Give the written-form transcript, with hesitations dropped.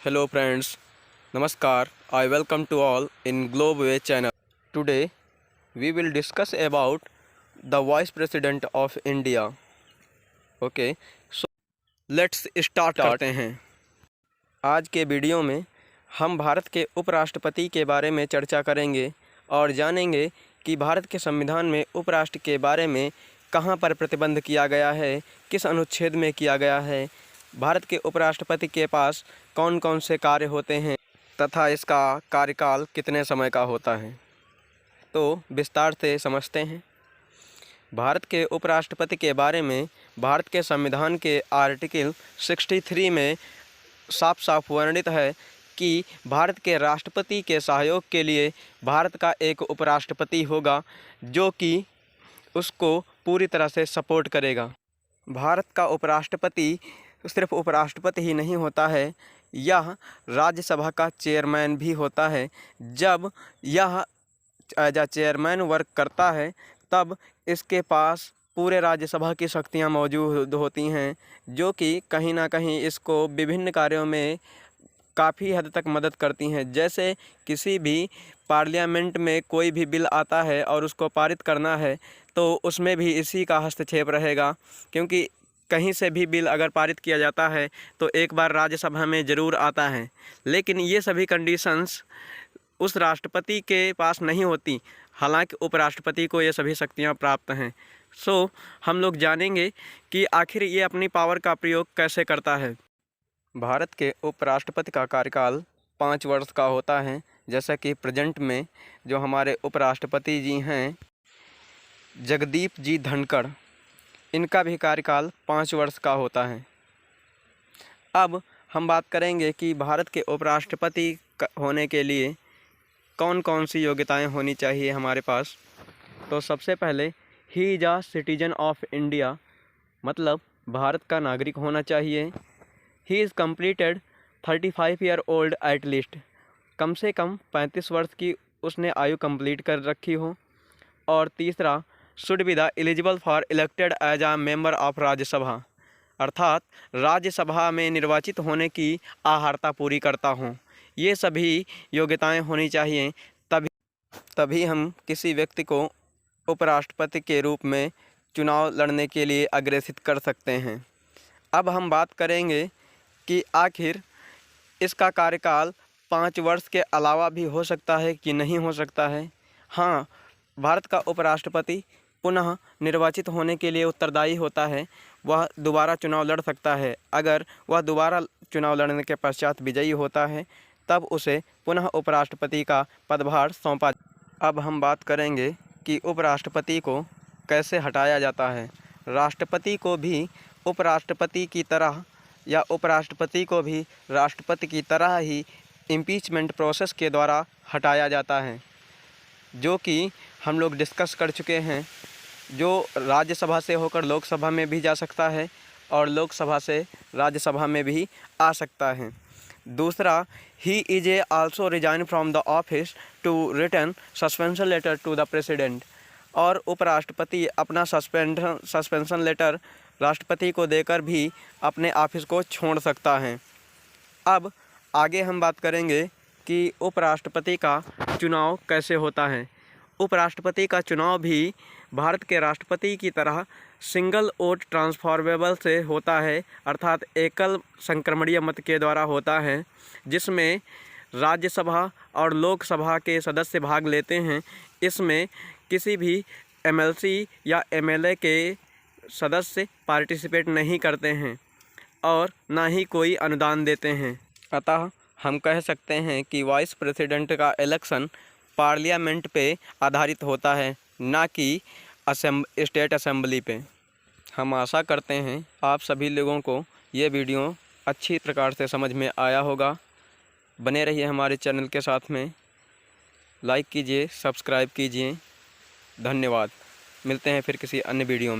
Hello friends, Namaskar. I welcome to all in Globeway channel. Today we will discuss about the Vice President of India. Okay, so let's start करते हैं। आज के video में हम भारत के उपराष्ट्रपति के बारे में चर्चा करेंगे और जानेंगे कि भारत के संविधान में उपराष्ट्र के बारे में कहाँ पर प्रतिबंध किया गया है, किस अनुच्छेद में किया गया है, भारत के उपराष्ट्रपति के पास कौन कौन से कार्य होते हैं तथा इसका कार्यकाल कितने समय का होता है। तो विस्तार से समझते हैं। भारत के उपराष्ट्रपति के बारे में भारत के संविधान के आर्टिकल 63 में साफ साफ वर्णित है कि भारत के राष्ट्रपति के सहयोग के लिए भारत का एक उपराष्ट्रपति होगा जो कि उसको पूरी तरह से सपोर्ट करेगा। भारत का उपराष्ट्रपति सिर्फ उपराष्ट्रपति ही नहीं होता है, यह राज्यसभा का चेयरमैन भी होता है। जब यह एज अ चेयरमैन वर्क करता है तब इसके पास पूरे राज्यसभा की शक्तियां मौजूद होती हैं जो कि कहीं ना कहीं इसको विभिन्न कार्यों में काफ़ी हद तक मदद करती हैं। जैसे किसी भी पार्लियामेंट में कोई भी बिल आता है और उसको पारित करना है तो उसमें भी इसी का हस्तक्षेप रहेगा, क्योंकि कहीं से भी बिल अगर पारित किया जाता है तो एक बार राज्यसभा में ज़रूर आता है। लेकिन ये सभी कंडीशंस उस राष्ट्रपति के पास नहीं होती, हालांकि उपराष्ट्रपति को ये सभी शक्तियां प्राप्त हैं। सो हम लोग जानेंगे कि आखिर ये अपनी पावर का प्रयोग कैसे करता है। भारत के उपराष्ट्रपति का कार्यकाल 5 वर्ष का होता है। जैसा कि प्रेजेंट में जो हमारे उपराष्ट्रपति जी हैं जगदीप जी धनखड़, इनका भी कार्यकाल 5 वर्ष का होता है। अब हम बात करेंगे कि भारत के उपराष्ट्रपति होने के लिए कौन कौन सी योग्यताएं होनी चाहिए हमारे पास। तो सबसे पहले he is a citizen of India, मतलब भारत का नागरिक होना चाहिए। He is completed 35 year old at least, कम से कम 35 वर्ष की उसने आयु कंप्लीट कर रखी हो। और तीसरा, should be the eligible for elected as a member of Rajya Sabha, अर्थात राज्यसभा में निर्वाचित होने की आहारता पूरी करता हूँ। ये सभी योग्यताएं होनी चाहिए, तभी हम किसी व्यक्ति को उपराष्ट्रपति के रूप में चुनाव लड़ने के लिए अग्रेसित कर सकते हैं। अब हम बात करेंगे कि आखिर इसका कार्यकाल 5 वर्ष के अलावा भी हो सकता है कि नहीं हो सकता है। हाँ, भारत का उपराष्ट्रपति पुनः निर्वाचित होने के लिए उत्तरदायी होता है। वह दोबारा चुनाव लड़ सकता है। अगर वह दोबारा चुनाव लड़ने के पश्चात विजयी होता है तब उसे पुनः उपराष्ट्रपति का पदभार सौंपा। अब हम बात करेंगे कि उपराष्ट्रपति को कैसे हटाया जाता है। राष्ट्रपति को भी उपराष्ट्रपति की तरह या उपराष्ट्रपति को भी राष्ट्रपति की तरह ही इम्पीचमेंट प्रोसेस के द्वारा हटाया जाता है, जो कि हम लोग डिस्कस कर चुके हैं। जो राज्यसभा से होकर लोकसभा में भी जा सकता है और लोकसभा से राज्यसभा में भी आ सकता है। दूसरा, he is a also resign from the office to return suspension letter to the president, और उपराष्ट्रपति अपना सस्पेंशन लेटर राष्ट्रपति को देकर भी अपने ऑफिस को छोड़ सकता है। अब आगे हम बात करेंगे कि उपराष्ट्रपति का चुनाव कैसे होता है। उपराष्ट्रपति का चुनाव भी भारत के राष्ट्रपति की तरह सिंगल वोट ट्रांसफॉर्मेबल से होता है, अर्थात एकल संक्रमणीय मत के द्वारा होता है, जिसमें राज्यसभा और लोकसभा के सदस्य भाग लेते हैं। इसमें किसी भी एमएलसी या एमएलए के सदस्य पार्टिसिपेट नहीं करते हैं और ना ही कोई अनुदान देते हैं। अतः हम कह सकते हैं कि वाइस प्रेसिडेंट का इलेक्शन पार्लियामेंट पे आधारित होता है, ना कि स्टेट असेंबली पे। हम आशा करते हैं आप सभी लोगों को ये वीडियो अच्छी प्रकार से समझ में आया होगा। बने रहिए हमारे चैनल के साथ में, लाइक कीजिए, सब्सक्राइब कीजिए। धन्यवाद। मिलते हैं फिर किसी अन्य वीडियो में।